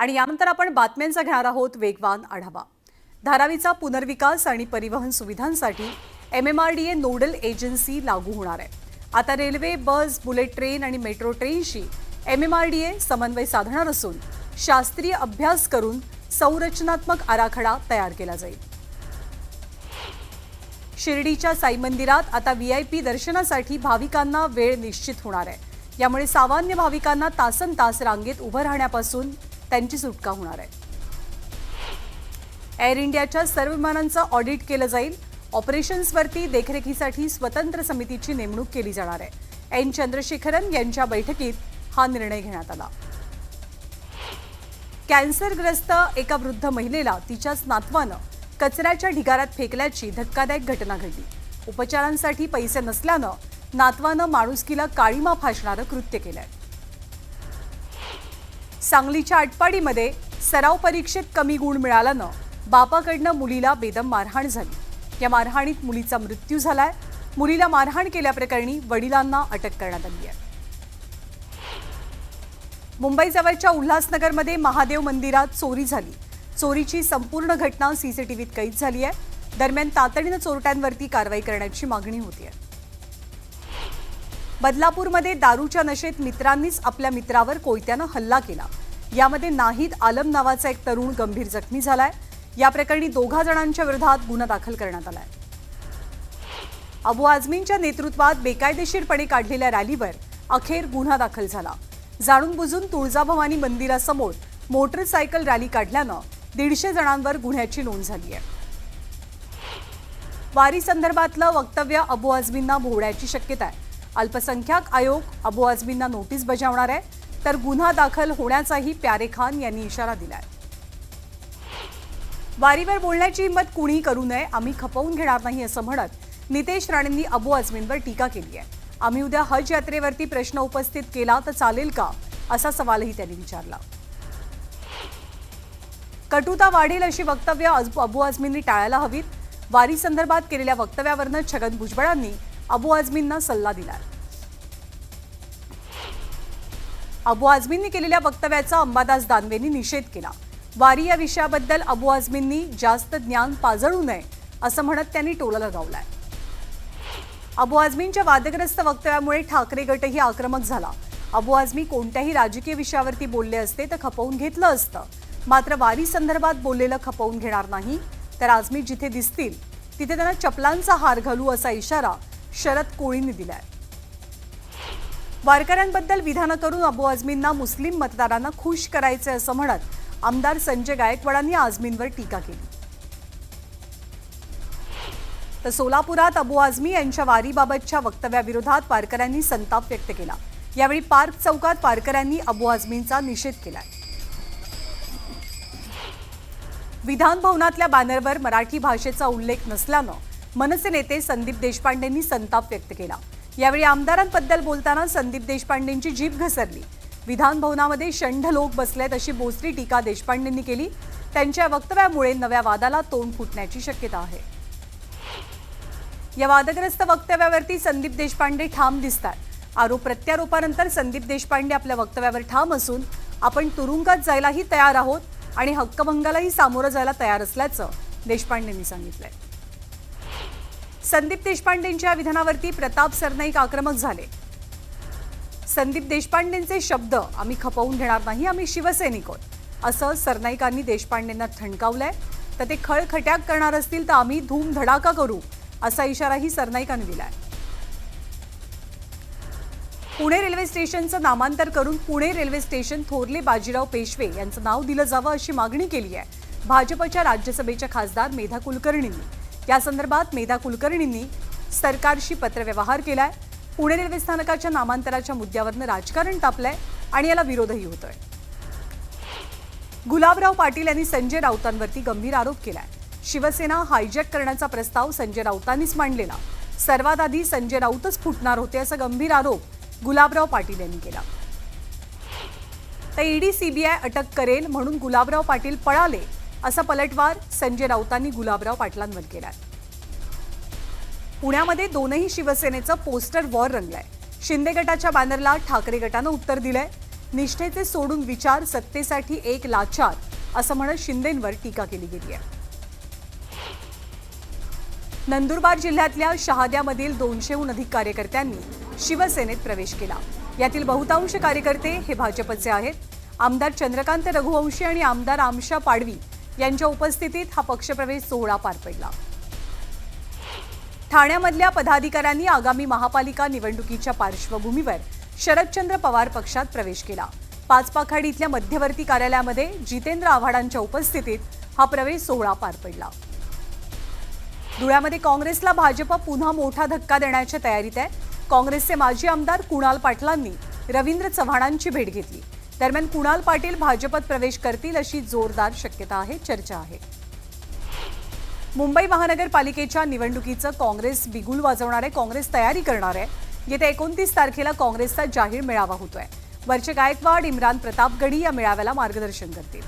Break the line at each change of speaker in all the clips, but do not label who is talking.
आणि यानंतर आपण बातम्यांचा घेणार आहोत वेगवान आढावा। धारावीचा पुनर्विकास आणि परिवहन सुविधांसाठी MMRDA नोडल एजन्सी लागू होणार आहे। आता रेल्वे, बस, बुलेट ट्रेन आणि मेट्रो ट्रेनशी MMRDA समन्वय साधणार असून शास्त्रीय अभ्यास करून संरचनात्मक आराखडा तयार केला जाईल। शिर्डीच्या साई मंदिरात आता VIP दर्शनासाठी भाविकांना वेळ निश्चित होणार आहे। यामुळे सामान्य भाविकांना तासनतास रांगेत उभं राहण्यापासून त्यांची सुटका होणार आहे। एअर इंडियाच्या सर्व विमानांचं ऑडिट केलं जाईल। ऑपरेशन्सवरती देखरेखीसाठी स्वतंत्र समितीची नेमणूक केली जाणार आहे। N चंद्रशेखरन यांच्या बैठकीत हा निर्णय घेण्यात आला। कॅन्सरग्रस्त एका वृद्ध महिलेला तिच्याच नातवानं कचऱ्याच्या ढिगाऱ्यात फेकल्याची धक्कादायक घटना घडली। उपचारांसाठी पैसे नसल्यानं नातवानं माणुसकीला काळीमा फासणारं कृत्य केलंय। सांगलीच्या आटपाडीमध्ये सराव परीक्षेत कमी गुण मिळाल्यानं बापाकडनं मुलीला बेदम मारहाण झाली। या मारहाणीत मुलीचा मृत्यू झालाय। मुलीला मारहाण केल्याप्रकरणी वडिलांना अटक करण्यात आली आहे। मुंबईजवळच्या उल्हासनगरमध्ये महादेव मंदिरात चोरी झाली। चोरीची संपूर्ण घटना CCTVत कैद झाली आहे। दरम्यान तातडीनं चोरट्यांवरती कारवाई करण्याची मागणी होती आहे। बदलापूरमध्ये दारूच्या नशेत मित्रांनीच आपल्या मित्रावर कोयत्यानं हल्ला केला। यामध्ये नाहीद आलम नावाचा एक तरुण गंभीर जखमी झालाय। या प्रकरणी 2 जणांच्या विरोधात गुन्हा दाखल करण्यात आलाय। अबू आझमींच्या नेतृत्वात बेकायदेशीरपणे काढलेल्या रॅलीवर अखेर गुन्हा दाखल झाला। जाणून बुजून तुळजाभवानी मंदिरासमोर मोटरसायकल रॅली काढल्यानं 150 जणांवर गुन्ह्याची नोंद झाली आहे। वारी संदर्भातलं वक्तव्य अबू आझमींना भोवण्याची शक्यता आहे। अल्पसंख्याक आयोग अबू आझमींना नोटीस बजावणार आहे, तर गुन्हा दाखल होण्याचाही प्यारे खान यांनी इशारा दिलाय। वारीवर बोलण्याची हिंमत कुणी करू नये, आम्ही खपवून घेणार नाही असं म्हणत नितेश राणेंनी अबू आझमींवर टीका केली आहे। आम्ही उद्या हज यात्रेवरती प्रश्न उपस्थित केला तर चालेल का, असा सवालही त्यांनी विचारला। कटुता वाढेल अशी वक्तव्य अबू आझमींनी टाळायला हवीत। वारी संदर्भात केलेल्या वक्तव्यावरनं छगन भुजबळांनी अबू आझमींना सल्ला दिलाय। अबू आझमींनी केलेल्या वक्तव्याचा अंबादास दानवेंनी निषेध केला। वारी या विषयाबद्दल अबू आझमींनी जास्त ज्ञान पाजळू नये असं म्हणत त्यांनी टोला लगावलाय। अबू आझमींच्या वादग्रस्त वक्तव्यामुळे ठाकरे गटही आक्रमक झाला। अबू आझमी कोणत्याही राजकीय विषयावरती बोलले असते तर खपवून घेतलं असतं, मात्र वारी संदर्भात बोललेलं खपवून घेणार नाही, तर आझमी जिथे दिसतील तिथे त्यांना चपलांचा हार घालू असा इशारा शरद कोळींनी दिलाय। वारकऱ्यांबद्दल विधानं करून अबू आझमींना मुस्लिम मतदारांना खुश करायचे असं म्हणत आमदार संजय गायकवाडांनी आझमींवर टीका केली। तर सोलापुरात अबू आझमी यांच्या वारीबाबतच्या वक्तव्याविरोधात वारकऱ्यांनी संताप व्यक्त केला। यावेळी पार्क चौकात वारकऱ्यांनी अबू आझमींचा निषेध केलाय। विधान भवनातल्या बॅनरवर मराठी भाषेचा उल्लेख नसल्यानं मनसे नेते संदीप देशपांडेंनी संताप व्यक्त केला। यावेळी आमदारांबद्दल बोलताना संदीप देशपांडेंची जीभ घसरली। विधान भवनामध्ये शंढ लोक बसलेत अशी बोचरी टीका देशपांडेंनी केली। त्यांच्या वक्तव्यामुळे नव्या वादाला तोंड फुटण्याची शक्यता आहे। या वादग्रस्त वक्तव्यावरती संदीप देशपांडे ठाम दिसतात। आरोप प्रत्यारोपानंतर संदीप देशपांडे आपल्या वक्तव्यावर ठाम असून आपण तुरुंगात जायलाही तयार आहोत आणि हक्कभंगालाही सामोरं जायला तयार असल्याचं देशपांडेंनी सांगितलंय। संदीप देशपांडेंच्या विधानावरती प्रताप सरनाईक आक्रमक झाले। संदीप देशपांडेंचे शब्द आम्ही खपवून घेणार नाही, आम्ही शिवसैनिक आहोत असं सरनाईकांनी देशपांडेंना ठणकावलंय। तर ते खळखट्याक करणार असतील तर आम्ही धूमधडाका करू असा इशाराही सरनाईकांनी दिलाय। पुणे रेल्वे स्टेशनचं नामांतर करून पुणे रेल्वे स्टेशन थोरले बाजीराव पेशवे यांचं नाव दिलं जावं अशी मागणी केली आहे भाजपच्या राज्यसभेच्या खासदार मेधा कुलकर्णींनी। या संदर्भात मेधा कुलकर्णींनी सरकारशी पत्रव्यवहार केलाय। पुणे रेल्वे स्थानकाच्या नामांतराच्या मुद्द्यावरनं राजकारण तापलंय आणि याला विरोधही होतोय। गुलाबराव पाटील यांनी संजय राऊतांवरती गंभीर आरोप केलाय। शिवसेना हायजॅक करण्याचा प्रस्ताव संजय राऊतांनीच मांडलेला। सर्वात आधी संजय राऊतच फुटणार होते असा गंभीर आरोप गुलाबराव पाटील यांनी केला। तर ईडी CBI अटक करेल म्हणून गुलाबराव पाटील पळाले असा पलटवार संजय राऊतांनी गुलाबराव पाटलांवर केलाय। पुण्यामध्ये दोनही शिवसेनेचं पोस्टर वॉर रंगलंय। शिंदे गटाच्या बॅनरला ठाकरे गटानं उत्तर दिलंय। निष्ठेचे सोडून विचार, सत्तेसाठी एक लाचार असं म्हणत शिंदेंवर टीका केली गेली आहे. नंदुरबार जिल्ह्यातल्या शहाद्यामधील 200हून अधिक कार्यकर्त्यांनी शिवसेनेत प्रवेश केला. यातील बहुतांश कार्यकर्ते हे भाजपचे आहेत. आमदार चंद्रकांत रघुवंशी आणि आमदार आमशा पाडवी यांच्या उपस्थितीत हा पक्षप्रवेश सोहळा पार पडला. ठाण्यामधल्या पदाधिकाऱ्यांनी आगामी महापालिका निवडणुकीच्या पार्श्वभूमीवर शरदचंद्र पवार पक्षात प्रवेश केला. पाचपाखाडी इथल्या मध्यवर्ती कार्यालयामध्ये जितेंद्र आव्हाडांच्या उपस्थितीत हा प्रवेश सोहळा पार पडला. धुळ्यामध्ये काँग्रेसला भाजप पुन्हा मोठा धक्का देण्याच्या तयारीत आहे. काँग्रेसचे माजी आमदार कुणाल पाटलांनी रवींद्र चव्हाणांची भेट घेतली. दरम्यान कुणाल पाटील भाजपत प्रवेश करतील अशी जोरदार शक्यता आहे, चर्चा आहे. मुंबई महानगरपालिकेच्या निवडणुकीचं काँग्रेस बिगुल वाजवणार आहे. काँग्रेस तयारी करणार आहे. येत्या 29 तारखेला काँग्रेसचा जाहीर मेळावा होतोय. वरचे गायकवाड, इम्रान प्रतापगडी या मेळाव्याला मार्गदर्शन करतील.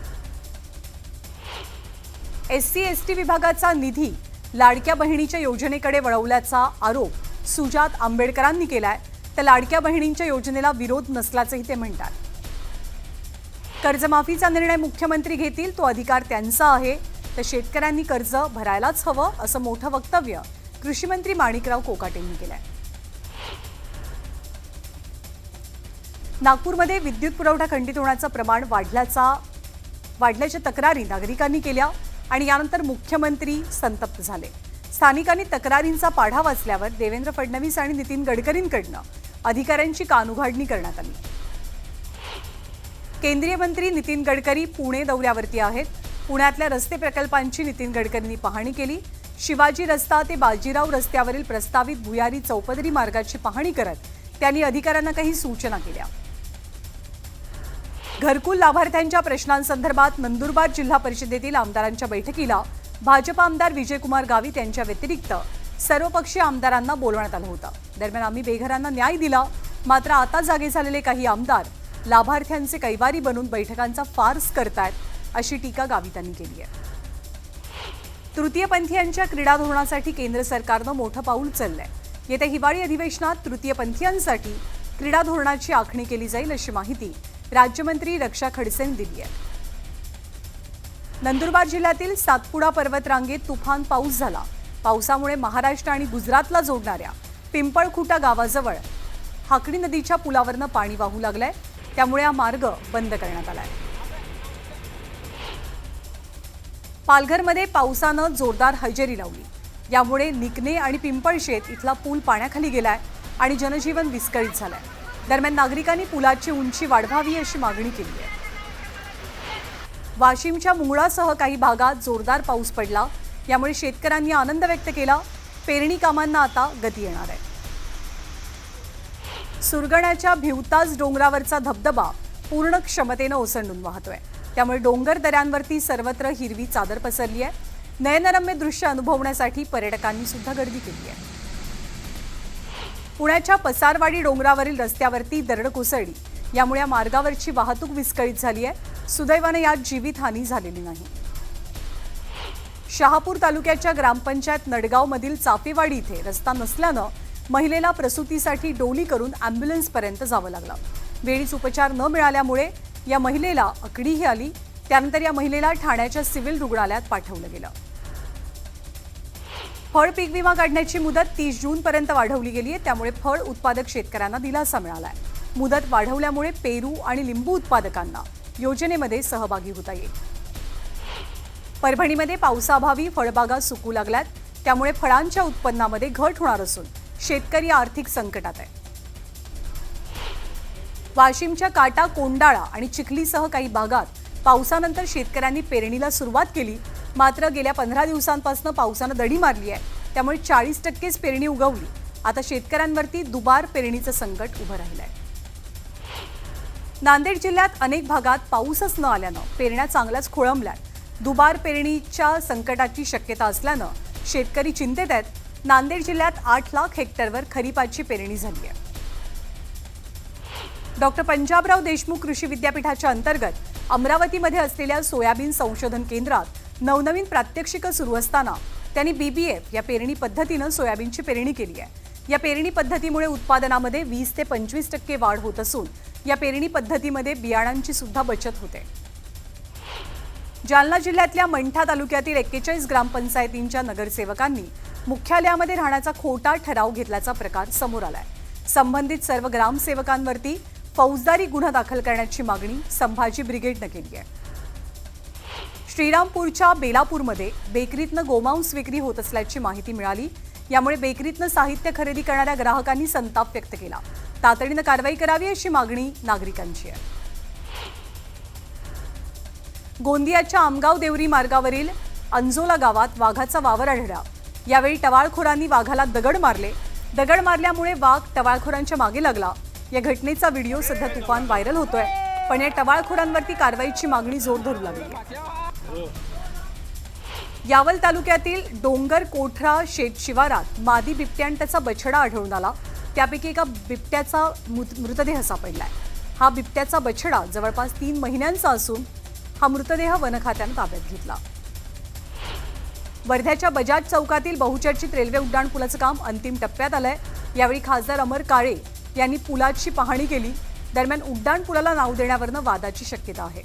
SC/ST विभागाचा निधी लाडक्या बहिणीच्या योजनेकडे वळवल्याचा आरोप सुजात आंबेडकरांनी केलाय. तर लाडक्या बहिणींच्या योजनेला विरोध नसल्याचंही ते म्हणतात. कर्जमाफीचा निर्णय मुख्यमंत्री घेतील, तो अधिकार त्यांचा आहे. तर शेतकऱ्यांनी कर्ज भरायलाच हवं असं मोठं वक्तव्य कृषीमंत्री माणिकराव कोकाटेंनी केलंय. नागपूरमध्ये विद्युत पुरवठा खंडित होण्याचं प्रमाण वाढल्याच्या तक्रारी नागरिकांनी केल्या आणि यानंतर मुख्यमंत्री संतप्त झाले. स्थानिकांनी तक्रारींचा पाढा वाचल्यावर देवेंद्र फडणवीस आणि नितीन गडकरींकडनं अधिकाऱ्यांची कानउघाडणी करण्यात आली. केंद्रीय मंत्री नितीन गडकरी पुणे दौऱ्यावरती आहेत. पुण्यातल्या रस्ते प्रकल्पांची नितीन गडकरींनी पाहणी केली. शिवाजी रस्ता ते बाजीराव रस्त्यावरील प्रस्तावित भुयारी चौपदरी मार्गाची पाहणी करत त्यांनी अधिकाऱ्यांना काही सूचना केल्या. घरकुल लाभार्थ्यांच्या प्रश्नांसंदर्भात नंदुरबार जिल्हा परिषदेतील आमदारांच्या बैठकीला भाजप आमदार विजयकुमार गावित यांच्या व्यतिरिक्त सर्वपक्षीय आमदारांना बोलवण्यात आलं होतं. दरम्यान आम्ही बेघरांना न्याय दिला, मात्र आता जागे झालेले काही आमदार लाभार्थ्यांचे कैवारी बनून बैठकांचा फार्स करतायत अशी टीका गावितांनी केली आहे. तृतीयपंथीयांच्या क्रीडा धोरणासाठी केंद्र सरकारनं मोठं पाऊल उचललंय. येत्या हिवाळी अधिवेशनात तृतीयपंथीयांसाठी क्रीडा धोरणाची आखणी केली जाईल अशी माहिती राज्यमंत्री रक्षा खडसेंनी दिली आहे. नंदुरबार जिल्ह्यातील सातपुडा पर्वतरांगेत तुफान पाऊस झाला. पावसामुळे महाराष्ट्र आणि गुजरातला जोडणाऱ्या पिंपळखुटा गावाजवळ हाकडी नदीच्या पुलावरनं पाणी वाहू लागलंय. त्यामुळे हा मार्ग बंद करण्यात आलाय. पालघरमध्ये पावसानं जोरदार हजेरी लावली. यामुळे निकणे आणि पिंपळशेत इथला पूल पाण्याखाली गेलाय आणि जनजीवन विस्कळीत झालंय. दरम्यान नागरिकांनी पुलाची उंची वाढवावी अशी मागणी केली आहे. वाशिमच्या मुंगळासह काही भागात जोरदार पाऊस पडला. यामुळे शेतकऱ्यांनी आनंद व्यक्त केला. पेरणी कामांना आता गती येणार आहे. सुरगण्याच्या भिवताज डोंगरावरचा धबधबा पूर्ण क्षमतेनं ओसंडून वाहतोय. त्यामुळे डोंगर दऱ्यांवरती सर्वत्र हिरवी चादर पसरली आहे. नयनरम्य दृश्य अनुभवण्यासाठी पर्यटकांनी सुद्धा गर्दी केली आहे. पुण्याच्या पसारवाडी डोंगरावरील रस्त्यावरती दरड कोसळली. यामुळे या मार्गावरची वाहतूक विस्कळीत झाली आहे. सुदैवाने यात जीवितहानी झालेली नाही. शहापूर तालुक्याच्या ग्रामपंचायत नडगावमधील चाफेवाडी इथे रस्ता नसल्यानं महिलेला प्रसूतीसाठी डोली करून अँब्युलन्सपर्यंत जावं लागलं. वेळीच उपचार न मिळाल्यामुळे या महिलेला अकडीही आली. त्यानंतर या महिलेला ठाण्याच्या सिव्हिल रुग्णालयात पाठवलं गेलं. फळ पीक विमा काढण्याची मुदत 30 जूनपर्यंत वाढवली गेली आहे. त्यामुळे फळ उत्पादक शेतकऱ्यांना दिलासा मिळालाय. मुदत वाढवल्यामुळे पेरू आणि लिंबू उत्पादकांना योजनेमध्ये सहभागी होता येईल. परभणीमध्ये पावसाअभावी फळबागा सुकू लागल्यात. त्यामुळे फळांच्या उत्पन्नामध्ये घट होणार असून शेतकरी आर्थिक संकटात आहे. वाशिमच्या काटा, कोंडाळा आणि चिखलीसह काही भागात पावसानंतर शेतकऱ्यांनी पेरणीला सुरुवात केली. मात्र गेल्या 15 दिवसांपासून पावसानं दडी मारली आहे. त्यामुळे 40%च पेरणी उगवली. आता शेतकऱ्यांवरती दुबार पेरणीचं संकट उभं राहिलंय. नांदेड जिल्ह्यात अनेक भागात पाऊसच न आल्यानं पेरण्या चांगल्याच खोळंबल्यात. दुबार पेरणीच्या संकटाची शक्यता असल्यानं शेतकरी चिंतेत आहेत. नांदेड जिल्ह्यात 8 लाख हेक्टरवर खरीपाची पेरणी झाली आहे. डॉक्टर पंजाबराव देशमुख कृषी विद्यापीठाच्या अंतर्गत अमरावतीमध्ये असलेल्या सोयाबीन संशोधन केंद्रात नवनवीन प्रात्यक्षिकं सुरू असताना त्यांनी BBF या पेरणी पद्धतीनं सोयाबीनची पेरणी केली आहे. या पेरणी पद्धतीमुळे उत्पादनामध्ये 20 ते 25% वाढ होत असून या पेरणी पद्धतीमध्ये बियाणांची सुद्धा बचत होते। जालना जिल्ह्यातल्या मंठा तालुक्यातील 41 ग्रामपंचायतींच्या नगरसेवकांनी मुख्यालयामध्ये राहण्याचा खोटा ठराव घेतल्याचा प्रकार समोर आलाय। संबंधित सर्व ग्रामसेवकांवरती फौजदारी गुन्हा दाखल करण्याची मागणी संभाजी ब्रिगेडनं केली आहे। श्रीरामपूरच्या बेलापूरमध्ये बेकरीतनं गोमांस विक्री होत असल्याची माहिती मिळाली। यामुळे बेकरीतनं साहित्य खरेदी करणाऱ्या ग्राहकांनी संताप व्यक्त केला। तातडीनं कारवाई करावी अशी मागणी नागरिकांची आहे। गोंदियाच्या आमगाव देवरी मार्गावरील अंजोला गावात वाघाचा वावर आढळला। यावेळी टवाळखोरांनी वाघाला दगड मारल्यामुळे वाघ टवाळखोरांच्या मागे लागला। या घटनेचा व्हिडिओ सध्या तुफान व्हायरल होतोय, पण या टवाळखोरांवरती कारवाईची मागणी जोर धरू लागली आहे। यावल तालुक्यातील डोंगर कोठरा शेत शिवारात मादी बिबट्या आणि त्याचा बछडा आढळून आला। त्यापैकी एका बिबट्याचा मृतदेह सापडलाय। हा बिबट्याचा बछडा जवळपास 3 महिन्यांचा असून हा मृतदेह वनखात्याने ताब्यात घेतला। वर्ध्याच्या बजाज चौकातील बहुचर्चित रेल्वे उड्डाणपुलाचं काम अंतिम टप्प्यात आलंय। यावेळी खासदार अमर काळे यांनी पुलाची पाहणी केली। दरम्यान उड्डाणपुलाला नाव देण्यावरून वादाची शक्यता आहे।